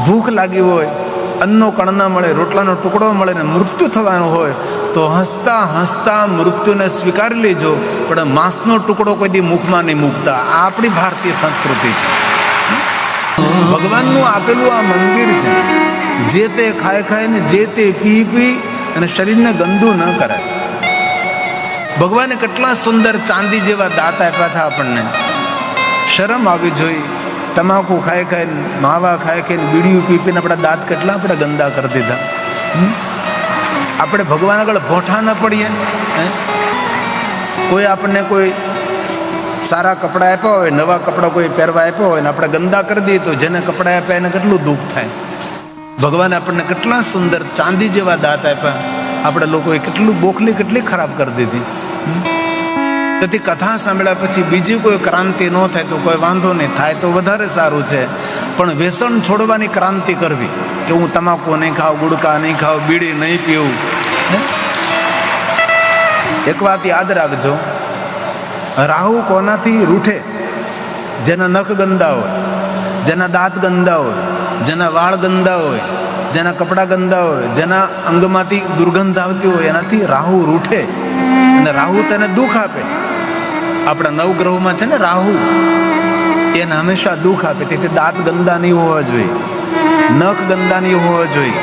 ભૂખ લાગી હોય, અન્નનો કણ ન મળે, રોટલાનો ટુકડો મળે ને મૃત્યુ થવાનું હોય તો હસતા હસતા મૃત્યુને સ્વીકારી લેજો, પણ માંસનો ટુકડો કોઈ દી મુખમાં નહીં મૂકતા. આ આપણી ભારતીય સંસ્કૃતિ છે. ભગવાનનું આપેલું આ મંદિર છે. જે તે ખાય ખાય ને જે તે પી પી અને શરીરને ગંદુ ન કરાય. ભગવાને કેટલા સુંદર ચાંદી જેવા દાંત આપ્યા હતા આપણને. શરમ આવી જોઈએ. તમાકુ ખાય ખાય, માવા ખાય ખાય, બીડીયું પી પીને આપણા દાંત કેટલા આપણે ગંદા કરી દીધા. આપણે ભગવાન આગળ ભોઠા ન પડીએ. કોઈ આપણને કોઈ સારા કપડાં આપ્યા હોય, નવા કપડાં કોઈ પહેરવા આપ્યા હોય ને આપણે ગંદા કરી દઈએ તો જેને કપડાં આપ્યા એને કેટલું દુઃખ થાય. ભગવાન આપણને કેટલા સુંદર ચાંદી જેવા દાંત આપ્યા, આપણે લોકોએ કેટલું બોખલી કેટલી ખરાબ કરી દીધી. તેથી કથા સાંભળ્યા પછી બીજી કોઈ ક્રાંતિ ન થાય તો કોઈ વાંધો નહીં, થાય તો વધારે સારું છે. પણ વ્યસન છોડવાની ક્રાંતિ કરવી કે હું તમાકુ નહીં ખાવ, ગુડકા નહીં ખાવ, બીડી નહીં પીવું. એક વાત યાદ રાખજો, રાહુ કોનાથી રૂઠે? જેના નખ ગંદા હોય, જેના દાંત ગંદા હોય, જેના વાળ ગંદા હોય, જેના કપડાં ગંદા હોય, જેના અંગમાંથી દુર્ગંધ આવતી હોય, એનાથી રાહુ રૂઠે અને રાહુ તેને દુઃખ આપે. આપણા નવગ્રહોમાં છે ને રાહુ, એને હંમેશા દુઃખ આપે. તેથી દાંત ગંદા નહીં હોવા જોઈએ, નખ ગંદા નહીં હોવા જોઈએ.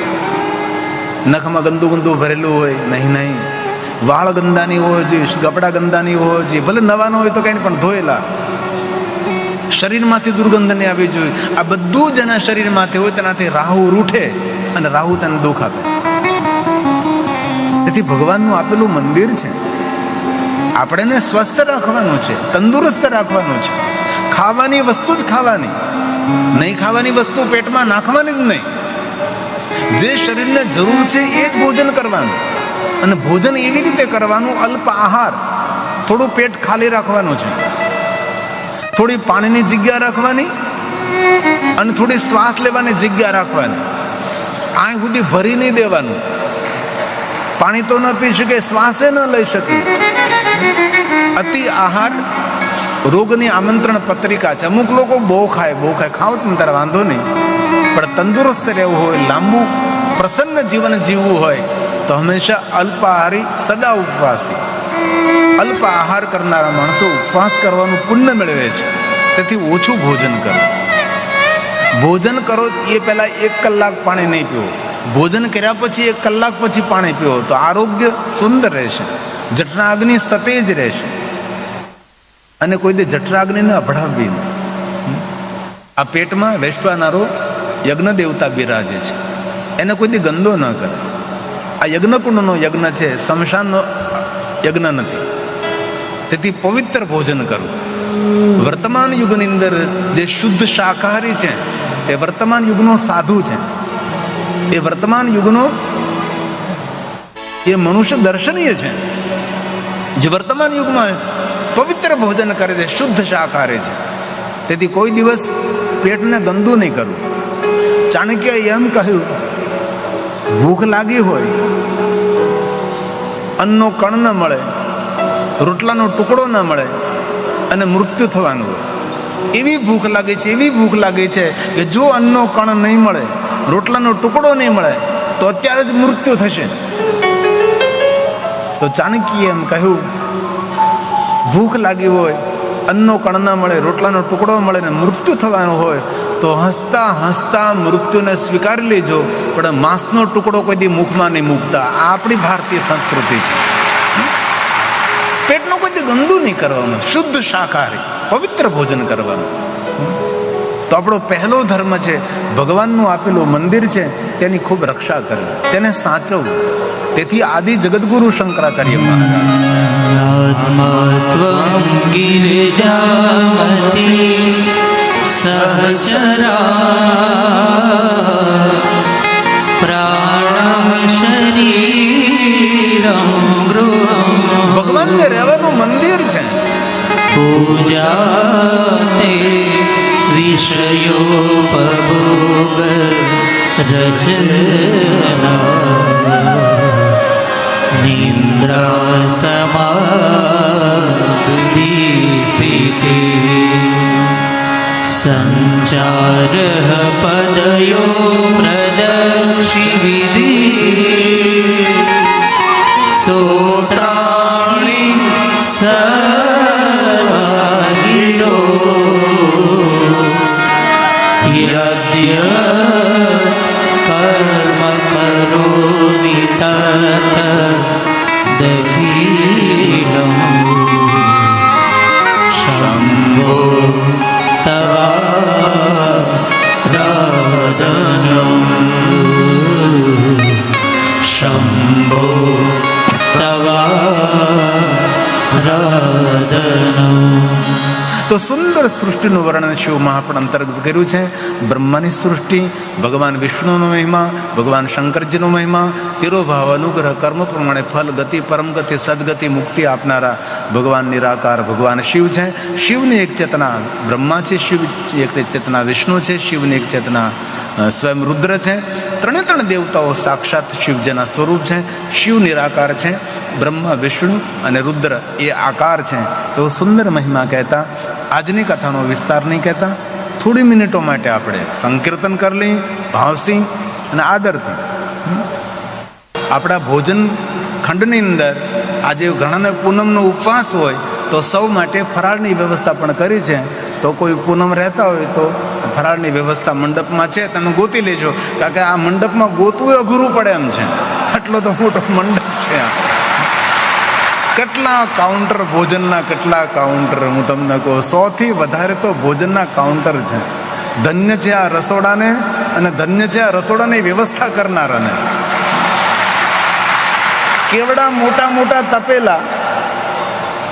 નખમાં ગંદુ ગંદુ ભરેલું હોય નહીં. વાળ ગંદા નહીં હોવા જોઈએ, કપડા ગંદા નહીં હોવા જોઈએ, ભલે નવાનો હોય તો કઈ પણ ધોયેલા. શરીરમાંથી દુર્ગંધ નહીં આવી જોઈએ. આ બધું જેના શરીરમાંથી હોય તેનાથી રાહુ રૂઠે અને રાહુ તેને દુઃખ આપે. તેથી ભગવાનનું આપેલું મંદિર છે. આપણે સ્વસ્થ રાખવાનું છે, તંદુરસ્ત રાખવાનું છે. ખાવાની વસ્તુ જ ખાવાની, નહીં ખાવાની વસ્તુ પેટમાં નાખવાની જ નહીં. જે શરીરને જરૂર છે એ જ ભોજન કરવાનું. અને ભોજન એવી રીતે કરવાનું, અલ્પ આહાર, થોડું પેટ ખાલી રાખવાનું છે, થોડી પાણીની જગ્યા રાખવાની અને થોડી શ્વાસ લેવાની જગ્યા રાખવાની. આ સુધી ભરી નહીં દેવાનું. પાણી તો ન પી શકે, શ્વાસે ન લઈ શકે. અતિ આહાર રોગની આમંત્રણ પત્રિકા છે. અમુક લોકો બહુ ખાય, ખાવ તો તારે વાંધો નહીં, પણ તંદુરસ્ત રહેવું હોય, લાંબુ પ્રસન્ન જીવન જીવવું હોય તો હંમેશા અલ્પાહારી, સદા ઉપવાસી. અલ્પ આહાર કરનારા માણસો ઉપવાસ કરવાનું પુણ્ય મેળવે છે. તેથી ઓછું ભોજન કરો. ભોજન કરો એ પહેલા 1 કલાક પાણી નહીં પીવો. ભોજન કર્યા પછી 1 કલાક પછી પાણી પીવો તો આરોગ્ય સુંદર રહેશે, જઠરાગ્નિ સતેજ રહેશે. અને કોઈ દે જઠરાગ્નિને અભડાવવી નહીં. આ પેટમાં વૈશ્વાનરો યજ્ઞ દેવતા બિરાજે છે, એને કોઈ દી ગંદો ન કરે. આ યજ્ઞકુંડનો યજ્ઞ છે, શમશાનનો યજ્ઞ નથી. તેથી પવિત્ર ભોજન કરવું. વર્તમાન યુગની અંદર જે શુદ્ધ શાકાહારી છે એ વર્તમાન યુગનો સાધુ છે. એ વર્તમાન યુગનો એ મનુષ્ય દર્શનીય છે, જે વર્તમાન યુગમાં પવિત્ર ભોજન કરે છે, શુદ્ધ શાકાહારી છે. તેથી કોઈ દિવસ પેટને ગંદુ નહીં કરવું. ચાણક્યએ એમ કહ્યું, ભૂખ લાગી હોય, અન્નનો કણ ન મળે, રોટલાનો ટુકડો ન મળે અને મૃત્યુ થવાનું હોય, એવી ભૂખ લાગે છે, એવી ભૂખ લાગે છે કે જો અન્નનો કણ નહીં મળે, રોટલાનો ટુકડો નહીં મળે તો અત્યારે જ મૃત્યુ થશે. તો ચાણક્યએ એમ કહ્યું, ભૂખ લાગી હોય, અન્નનો કણ ન મળે, રોટલાનો ટુકડો મળે ને મૃત્યુ થવાનું હોય તો હસતા હસતા મૃત્યુને સ્વીકારી લેજો, પણ માંસનો ટુકડો કોઈ દી મુખમાં નહીં મૂકતા. આ આપણી ભારતીય સંસ્કૃતિ છે. પેટનું કોઈ દી ગંદુ નહીં કરવાનું, શુદ્ધ શાકાહારી પવિત્ર ભોજન કરવાનું. તો આપણો પહેલો ધર્મ છે, ભગવાનનું આપેલું મંદિર છે તેની ખૂબ રક્ષા કરવી, તેને સાચવવું. તેથી આદિ જગદગુરુ શંકરાચાર્ય મહારાજ ગિરિજામતી સહચરા પ્રાણ શરીરમ ગૃહમ. ભગવાનને રહેવાનું મંદિર છે. પૂજાતે વિષયોપભોગ રચના નિદ્રા સમાધિ સ્થિતિ સંચારઃ પદયો પ્રદક્ષિવિધિ સ્તોત્રાણિ સર્વાગિરો યદ્ય કર્મ કરોમિ તત દખિલં શંભો તવારાધનં શંભો તવારાધનં. તો સુંદર સૃષ્ટિનું વર્ણન શિવ મહાપણ અંતર્ગત કર્યું છે. બ્રહ્માની સૃષ્ટિ, ભગવાન વિષ્ણુનો મહિમા, ભગવાન શંકરજીનો મહિમા, તિરોભાવ અનુગ્રહ કર્મ પ્રમાણે ફલ ગતિ પરમ ગતિ સદગતિ મુક્તિ આપનારા ભગવાન નિરાકાર ભગવાન શિવ છે. શિવની એક ચેતના બ્રહ્મા છે, શિવ એક ચેતના વિષ્ણુ છે, શિવની એક ચેતના સ્વયં રુદ્ર છે. ત્રણે ત્રણ દેવતાઓ સાક્ષાત શિવજીના સ્વરૂપ છે. શિવ નિરાકાર છે, બ્રહ્મા વિષ્ણુ અને રુદ્ર એ આકાર છે. એવો સુંદર મહિમા કહેતા આજની કથાનો વિસ્તાર નહીં કહેતા થોડી મિનિટો માટે આપણે સંકીર્તન કરી લઈએ ભાવથી અને આદરથી. આપણા ભોજન ખંડની અંદર આજે ઘણાને પૂનમનો ઉપવાસ હોય તો સૌ માટે ફરાળની વ્યવસ્થા પણ કરી છે. તો કોઈ પૂનમ રહેતા હોય તો ફરાળની વ્યવસ્થા મંડપમાં છે, તમે ગોતી લેજો, કારણ કે આ મંડપમાં ગોતવું અઘરું પડે એમ છે, આટલો તો મોટો મંડપ છે. કેટલા કાઉન્ટર ભોજનના, કેટલા કાઉન્ટર, હું તમને કહું 100 થી વધારે તો ભોજનના કાઉન્ટર છે. ધન્ય છે આ રસોડાને અને ધન્ય છે આ રસોડાની વ્યવસ્થા કરનારાને. કેવડા મોટા મોટા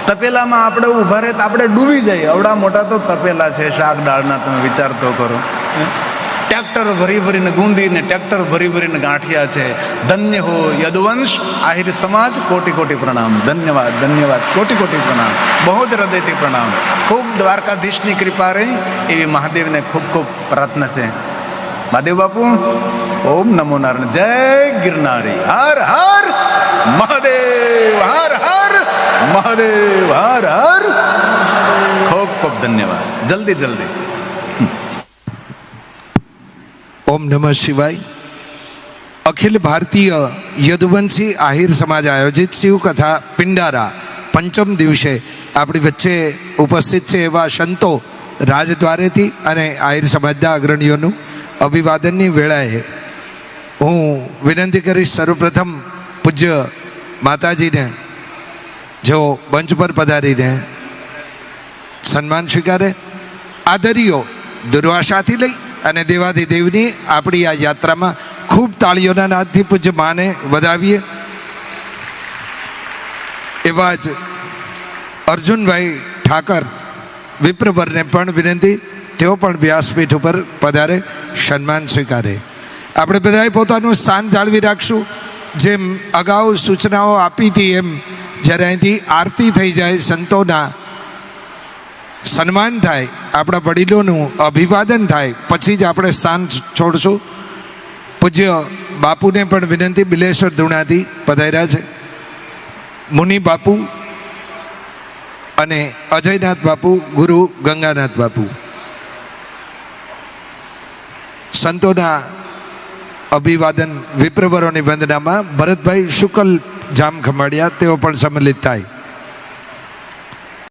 તપેલામાં આપણે ઊભા રહે તો આપણે ડૂબી જઈએ, અવડા મોટા તો તપેલા છે શાક દાળના, તમે વિચાર તો કરો. ટ્રેક્ટર ભરી ભરીને ગુંદીને, ટ્રેક્ટર ભરી ભરીને ગાંઠિયા છે. ધન્ય હો યદુવંશ આહિર સમાજ, કોટી કોટી પ્રણામ. ધન્યવાદ ધન્યવાદ, કોટી કોટી પ્રણામ, બહુ જ હૃદયથી પ્રણામ. ખૂબ દ્વારકાધીશની કૃપા રહી એવી મહાદેવને ખૂબ ખૂબ પ્રાર્થના છે. મહાદેવ બાપુ ઓમ નમો નારાયણ, જય ગિરનારી, હર હર મહાદેવ, હર હર મહાદેવ, હર હર. ખૂબ ખૂબ ધન્યવાદ. જલ્દી જલ્દી. ઓમ નમઃ શિવાય. અખિલ ભારતીય યદુવંશી આહિર સમાજ આયોજિત શિવકથા પિંડારા પંચમ દિવસે આપણી વચ્ચે ઉપસ્થિત છે એવા સંતો રાજદ્વારેથી અને આહિર સમાજના અગ્રણીઓનું અભિવાદનની વેળાએ હું વિનંતી કરીશ સર્વપ્રથમ પૂજ્ય માતાજીને જેઓ મંચ પર પધારીને સન્માન સ્વીકારે. આદરીઓ દુર્વાસાથી લઈ અને દેવાધિદેવની આપણી આ યાત્રામાં ખૂબ તાળીઓના નાદથી પૂજ્ય માને વધાવીએ. એવા જ અર્જુનભાઈ ઠાકર વિપ્રવરને પણ વિનંતી, તેઓ પણ વ્યાસપીઠ ઉપર પધારે, સન્માન સ્વીકારે. આપણે બધાએ પોતાનું સ્થાન જાળવી રાખશું. જેમ અગાઉ સૂચનાઓ આપી હતી એમ જ્યારે અહીંથી આરતી થઈ જાય, સંતોના સન્માન થાય, આપણા વડીલોનું અભિવાદન થાય, પછી જ આપણે સ્થાન છોડશું. પૂજ્ય બાપુને પણ વિનંતી, બિલેશ્વર ધૂણાથી પધાર્યા છે. મુનિ બાપુ અને અજયનાથ બાપુ, ગુરુ ગંગાનાથ બાપુ. સંતોના અભિવાદન વિપ્રવરોની વંદનામાં ભરતભાઈ શુકલ જામ ખંભાળિયા, તેઓ પણ સંમિલિત થાય.